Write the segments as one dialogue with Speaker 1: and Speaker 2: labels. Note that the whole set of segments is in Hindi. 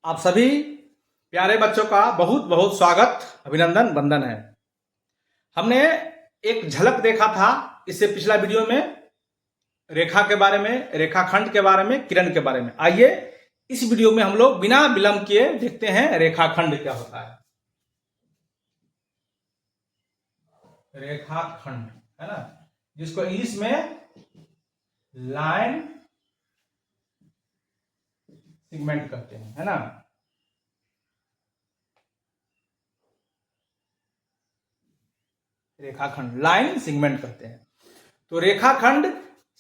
Speaker 1: आप सभी प्यारे बच्चों का बहुत बहुत स्वागत, अभिनंदन, वंदन है। हमने एक झलक देखा था इससे पिछला वीडियो में रेखा के बारे में, रेखाखंड के बारे में, किरण के बारे में। आइए इस वीडियो में हम लोग बिना विलंब किए देखते हैं रेखाखंड क्या होता है। रेखाखंड है ना, जिसको इंग्लिश में लाइन सेगमेंट कहते हैं, है ना। रेखाखंड लाइन सेगमेंट कहते हैं। तो रेखाखंड,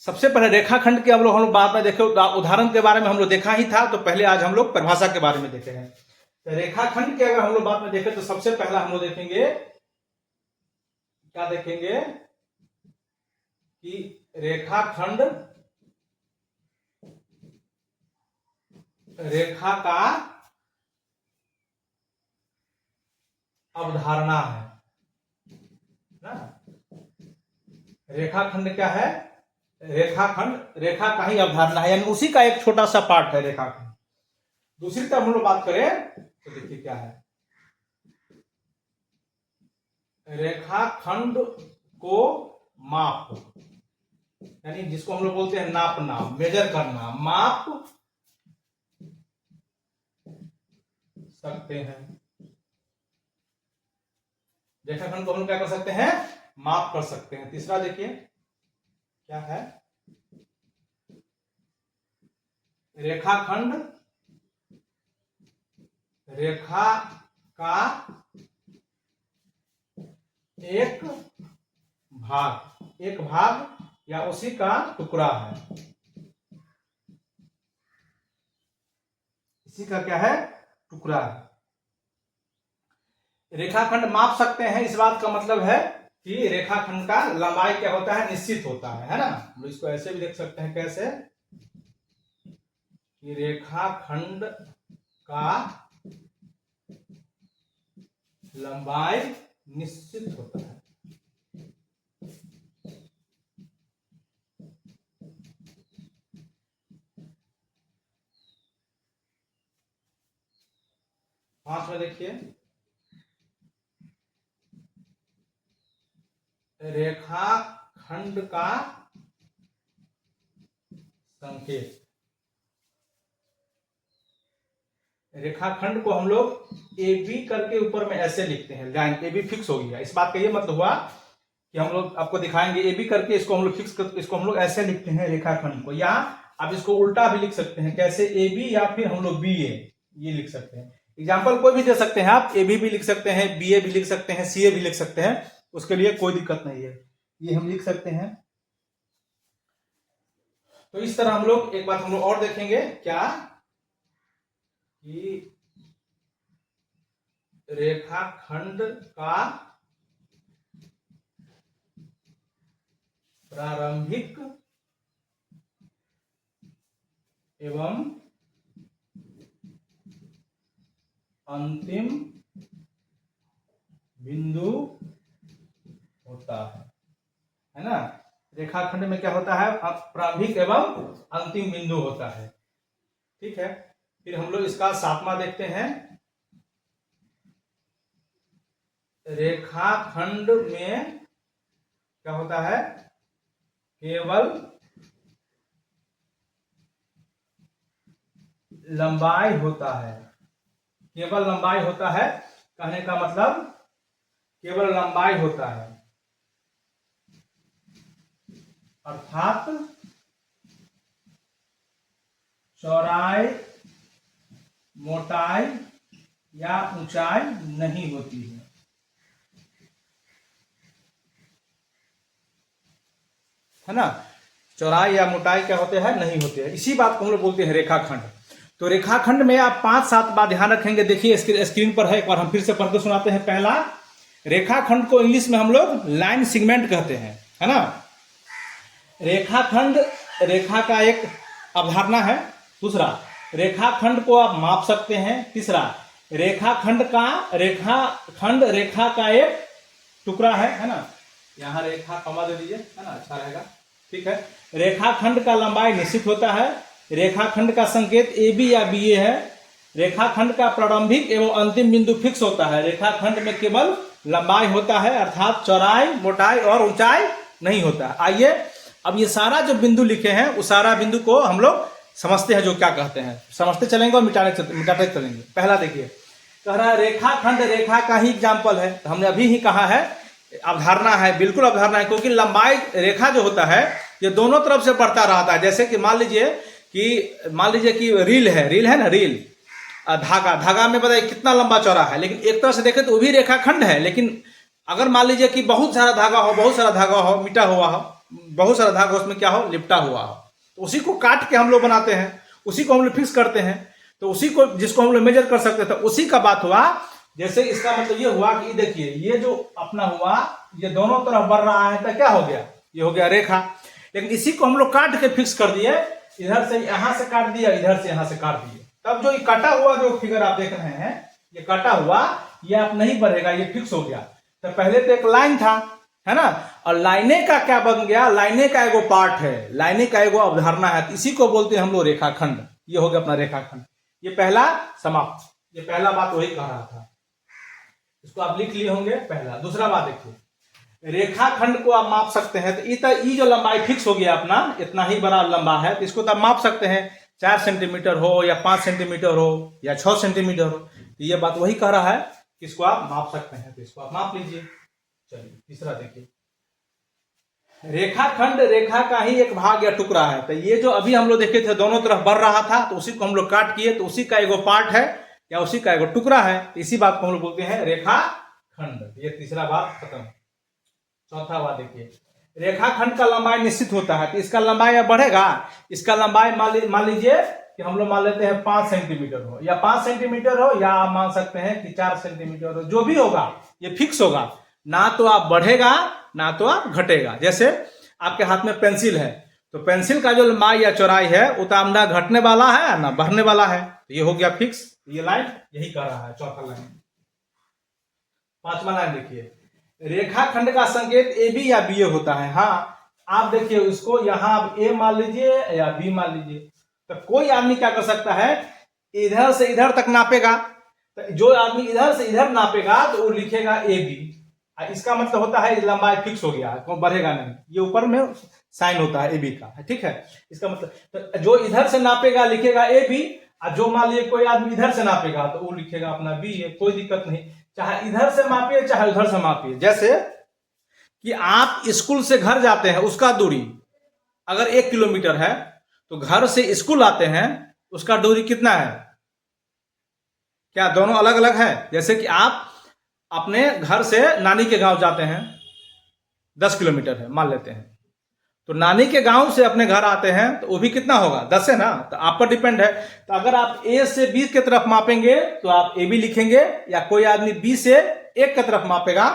Speaker 1: सबसे पहले रेखाखंड के हम लोग बाद में देखे, उदाहरण के बारे में हम लोग देखा ही था। तो पहले आज हम लोग परिभाषा के बारे में देखे हैं। तो रेखाखंड के अगर हम लोग बाद में देखें तो सबसे पहला हम लोग देखेंगे, क्या देखेंगे कि रेखाखंड रेखा का अवधारणा है ना। रेखाखंड क्या है? रेखाखंड रेखा का ही अवधारणा है, यानी उसी का एक छोटा सा पार्ट है रेखाखंड। दूसरी तरफ हम लोग बात करें तो देखिए क्या है, रेखाखंड को माप, यानी जिसको हम लोग बोलते हैं नापना, मेजर करना, माप सकते हैं। रेखाखंड को हम लोग क्या कर सकते हैं? माप कर सकते हैं। तीसरा देखिए क्या है, रेखाखंड रेखा का एक भाग या उसी का टुकड़ा है। इसी का क्या है? टुकड़ा है। रेखाखंड माप सकते हैं, इस बात का मतलब है कि रेखाखंड का लंबाई क्या होता है? निश्चित होता है ना। हम इसको ऐसे भी देख सकते हैं, कैसे कि रेखाखंड का लंबाई निश्चित होता है। पांचवा देखिए, रेखाखंड का संकेत। रेखाखंड को हम लोग ए बी करके ऊपर में ऐसे लिखते हैं, लाइन ए बी फिक्स हो गया। इस बात का ये मतलब हुआ कि हम लोग आपको दिखाएंगे ए बी करके, इसको हम लोग फिक्स कर, इसको हम लोग ऐसे लिखते हैं रेखाखंड को। या आप इसको उल्टा भी लिख सकते हैं, कैसे? ए बी या फिर हम लोग बी ए, ये लिख सकते हैं। एग्जाम्पल कोई भी दे सकते हैं आप, ए बी भी लिख सकते हैं, बी ए भी लिख सकते हैं, सी ए भी लिख सकते हैं, उसके लिए कोई दिक्कत नहीं है, ये हम लिख सकते हैं। तो इस तरह हम लोग एक बात हम लोग और देखेंगे, क्या कि रेखाखंड का प्रारंभिक एवं अंतिम बिंदु होता है ना। रेखाखंड में क्या होता है? प्रारंभिक एवं अंतिम बिंदु होता है। ठीक है, फिर हम लोग इसका सातवां देखते हैं। रेखाखंड में क्या होता है? केवल लंबाई होता है। केवल लंबाई होता है, कहने का मतलब केवल लंबाई होता है, अर्थात चौड़ाई, मोटाई या ऊंचाई नहीं होती है। है ना, चौड़ाई या मोटाई क्या होते हैं? नहीं होते हैं। इसी बात को हम लोग बोलते हैं रेखाखंड। तो रेखाखंड में आप 5-7 बात ध्यान रखेंगे। देखिए स्क्रीन पर है, एक बार हम फिर से पढ़ के सुनाते हैं। पहला, रेखाखंड को इंग्लिश में हम लोग लाइन सेगमेंट कहते हैं, है ना। रेखाखंड रेखा का एक अवधारणा है। दूसरा, रेखाखंड को आप माप सकते हैं। तीसरा, रेखाखंड रेखा का एक टुकड़ा है ना। यहाँ रेखा कमा दे दीजिए, है ना, अच्छा रहेगा। ठीक है, रेखाखंड का लंबाई निश्चित होता है। रेखाखंड का संकेत ए बी या बी ए है। रेखाखंड का प्रारंभिक एवं अंतिम बिंदु फिक्स होता है। रेखाखंड में केवल लंबाई होता है, अर्थात चौड़ाई, मोटाई और ऊंचाई नहीं होता है। आइए अब ये सारा जो बिंदु लिखे हैं उस सारा बिंदु को हम लोग समझते हैं, जो क्या कहते हैं, समझते चलेंगे और मिटाते चलेंगे। पहला देखिए, कह रहा है रेखाखंड रेखा का ही एग्जाम्पल है। तो हमने अभी ही कहा है अवधारणा है, बिल्कुल अवधारणा है, क्योंकि लंबाई रेखा जो होता है ये दोनों तरफ से बढ़ता रहता है। जैसे कि मान लीजिए कि रील है ना, रील धागा में बताइए कितना लंबा चौड़ा है, लेकिन एक तरह से देखें तो वो भी रेखाखंड है। लेकिन अगर मान लीजिए कि बहुत सारा धागा हो, मिटा हुआ हो, बहुत सारा धागा उसमें क्या हो, लिपटा हुआ हो, तो उसी को काट के हम लोग बनाते हैं, उसी को हम लोग फिक्स करते हैं। तो उसी को जिसको हम लोग मेजर कर सकते थे, उसी का बात हुआ। जैसे इसका मतलब ये हुआ कि देखिए ये जो अपना हुआ ये दोनों तरफ बढ़ रहा है, तो क्या हो गया, ये हो गया रेखा। लेकिन इसी को हम लोग काट के फिक्स कर दिए, इधर से यहां से काट दिया, इधर से यहां से काट दिए। तब जो ये कटा हुआ जो फिगर आप देख रहे हैं, ये कटा हुआ, ये आप नहीं बढ़ेगा, ये फिक्स हो गया। तो पहले तो एक लाइन था, है ना, और लाइने का क्या बन गया, लाइने का एगो पार्ट है, लाइने का एगो अवधारणा है, इसी को बोलते हैं हम लोग रेखाखंड। ये हो गया अपना रेखाखंड। ये पहला समाप्त, ये पहला बात वही कह रहा था, इसको आप लिख लिए होंगे पहला। दूसरा बात देखिए, रेखाखंड को आप माप सकते हैं। तो ये जो लंबाई फिक्स हो गया अपना, इतना ही बड़ा लंबा है, तो इसको तो आप माप सकते हैं, 4 सेंटीमीटर हो या 5 सेंटीमीटर हो या 6 सेंटीमीटर हो। तो ये बात वही कह रहा है कि इसको आप माप सकते हैं, तो इसको आप माप लीजिए। चलिए तीसरा देखिए, रेखाखंड रेखा का ही एक भाग या टुकड़ा है। तो ये जो अभी हम लोग देखे थे दोनों तरफ बढ़ रहा था, तो उसी को हम लोग काट किए, तो उसी का एगो पार्ट है या उसी का एगो टुकड़ा है। इसी बात को हम लोग बोलते हैं रेखाखंड। ये तीसरा बात खत्म। चौथा बात देखिए, रेखाखंड का लंबाई निश्चित होता है। तो इसका लंबाई बढ़ेगा, इसका लंबाई मान लीजिए कि हम लोग मान लेते हैं 5 सेंटीमीटर हो या 5 सेंटीमीटर हो, या आप मान सकते हैं कि 4 सेंटीमीटर हो, जो भी होगा ये फिक्स होगा, ना तो आप बढ़ेगा ना तो आप घटेगा। जैसे आपके हाथ में पेंसिल है, तो पेंसिल का जो लंबाई या चौड़ाई है वो तो ना घटने वाला है ना बढ़ने वाला है, तो ये हो गया फिक्स। ये लाइन यही कर रहा है, चौथा लाइन। पांचवा लाइन देखिए, रेखाखंड का संकेत ए बी या बी ए होता है। हाँ आप देखिए उसको, यहां आप ए मान लीजिए या बी मान लीजिए। तो कोई आदमी क्या कर सकता है, इधर से इधर तक नापेगा, तो जो आदमी इधर से इधर नापेगा तो वो लिखेगा ए बी। इसका मतलब होता है लंबाई फिक्स हो गया, बढ़ेगा नहीं। ये ऊपर में साइन होता है ए बी का, ठीक है। इसका मतलब तो जो इधर से नापेगा लिखेगा ए बी, और जो मान लीजिए कोई आदमी इधर से नापेगा तो वो लिखेगा अपना बी ए। कोई दिक्कत नहीं, चाहे इधर से मापिए चाहे उधर से मापिए। जैसे कि आप स्कूल से घर जाते हैं, उसका दूरी अगर 1 किलोमीटर है, तो घर से स्कूल आते हैं उसका दूरी कितना है, क्या दोनों अलग अलग है? जैसे कि आप अपने घर से नानी के गांव जाते हैं, 10 किलोमीटर है मान लेते हैं, तो नानी के गांव से अपने घर आते हैं तो वो भी कितना होगा, 10 है ना। तो आप पर डिपेंड है। तो अगर आप ए से बी की तरफ मापेंगे तो आप ए बी लिखेंगे, या कोई आदमी बी से 1 की तरफ मापेगा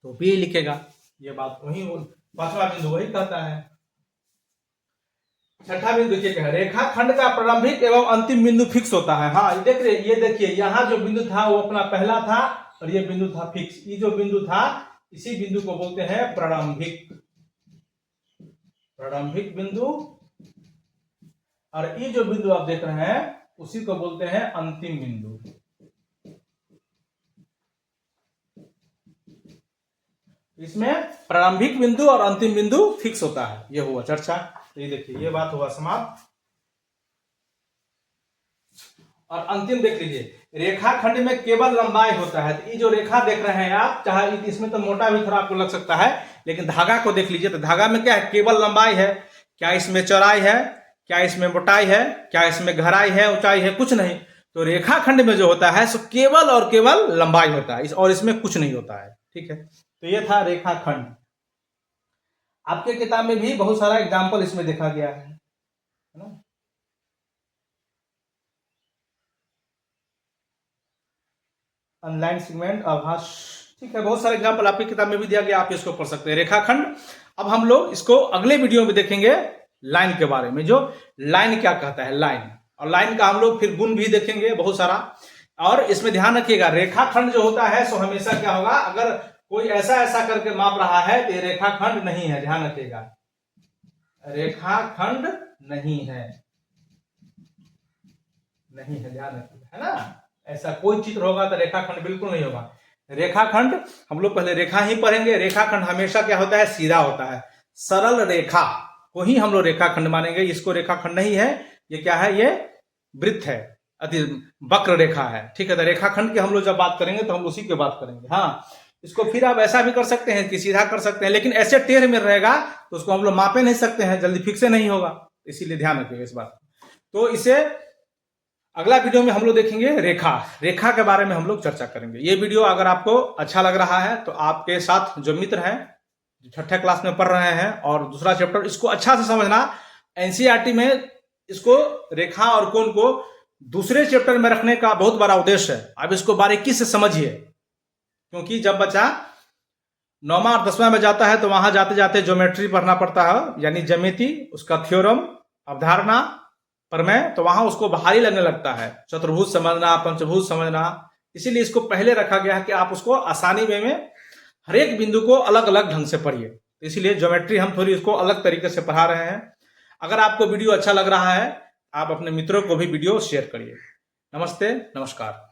Speaker 1: तो बी लिखेगा। ये बात वही, पांचवा बिंदु वही कहता है। छठा बिंदु देखिए, रेखाखंड का प्रारंभिक एवं अंतिम बिंदु फिक्स होता है। हाँ ये देखिए यहाँ जो बिंदु था वो अपना पहला था, और ये बिंदु था फिक्स। ये जो बिंदु था इसी बिंदु को बोलते हैं प्रारंभिक बिंदु, और ये जो बिंदु आप देख रहे हैं उसी को बोलते हैं अंतिम बिंदु। इसमें प्रारंभिक बिंदु और अंतिम बिंदु फिक्स होता है। ये हुआ चर्चा। तो ये देखिए, ये बात हुआ समाप्त। और अंतिम देख लीजिए, रेखाखंड में केवल लंबाई होता है। तो ये जो रेखा देख रहे हैं आप, चाहे इसमें तो मोटा भी थोड़ा आपको लग सकता है, लेकिन धागा को देख लीजिए तो धागा में क्या है, केवल लंबाई है। क्या इसमें चौड़ाई है, क्या इसमें मोटाई है, क्या इसमें गहराई है, ऊंचाई है, कुछ नहीं। तो रेखाखंड में जो होता है सो केवल और केवल लंबाई होता है, और इसमें कुछ नहीं होता है, ठीक है। तो ये था रेखाखंड। आपके किताब में भी बहुत सारा एग्जाम्पल इसमें देखा गया है ना। अनलाइन सेगमेंट, आभास, ठीक है, बहुत सारे एग्जाम्पल आपकी किताब में भी दिया गया, आप इसको पढ़ सकते हैं। रेखाखंड। अब हम लोग इसको अगले वीडियो में देखेंगे लाइन के बारे में, जो लाइन क्या कहता है, लाइन। और लाइन का हम लोग फिर गुण भी देखेंगे बहुत सारा। और इसमें ध्यान रखिएगा, रेखाखंड जो होता है सो हमेशा क्या होगा, अगर कोई ऐसा करके माप रहा है तो ये रेखाखंड नहीं है, ध्यान रखिएगा, रेखाखंड नहीं है, नहीं है, ध्यान रखिए, है ना। ऐसा कोई चित्र होगा तो रेखाखंड बिल्कुल नहीं होगा। रेखाखंड हम लोग पहले रेखा ही पढ़ेंगे। रेखाखंड हमेशा क्या होता है, सीधा होता है। सरल रेखा को ही हम लोग रेखाखंड मानेंगे। इसको रेखाखंड नहीं है, ये क्या है, ये वृत्त है, अति वक्र रेखा है, ठीक है। तो रेखाखंड की हम लोग जब बात करेंगे तो हम उसी की बात करेंगे। हाँ, इसको फिर आप ऐसा भी कर सकते हैं कि सीधा कर सकते हैं, लेकिन ऐसे टेढ़ में रहेगा तो उसको हम लोग मापे नहीं सकते हैं, जल्दी फिक्स नहीं होगा, इसीलिए ध्यान रखिएगा इस बात। तो इसे अगला वीडियो में हम लोग देखेंगे रेखा के बारे में हम लोग चर्चा करेंगे। ये वीडियो अगर आपको अच्छा लग रहा है तो आपके साथ जो मित्र हैं, जो छठे क्लास में पढ़ रहे हैं और दूसरा चैप्टर, इसको अच्छा से समझना। एनसीईआरटी में इसको रेखा और कोण को दूसरे चैप्टर में रखने का बहुत बड़ा उद्देश्य है। अब इसको बारीकी से समझिए, क्योंकि जब बच्चा 9वां और 10वां में जाता है तो वहां जाते जाते ज्योमेट्री पढ़ना पड़ता है, यानी ज्यामिति, उसका थ्योरम, अवधारणा, प्रमेय, तो वहां उसको भारी लगने लगता है, चतुर्भुज समझना, पंचभुज समझना। इसीलिए इसको पहले रखा गया है कि आप उसको आसानी में हर एक बिंदु को अलग अलग ढंग से पढ़िए। इसीलिए ज्योमेट्री हम थोड़ी इसको अलग तरीके से पढ़ा रहे हैं। अगर आपको वीडियो अच्छा लग रहा है, आप अपने मित्रों को भी वीडियो शेयर करिए। नमस्ते, नमस्कार।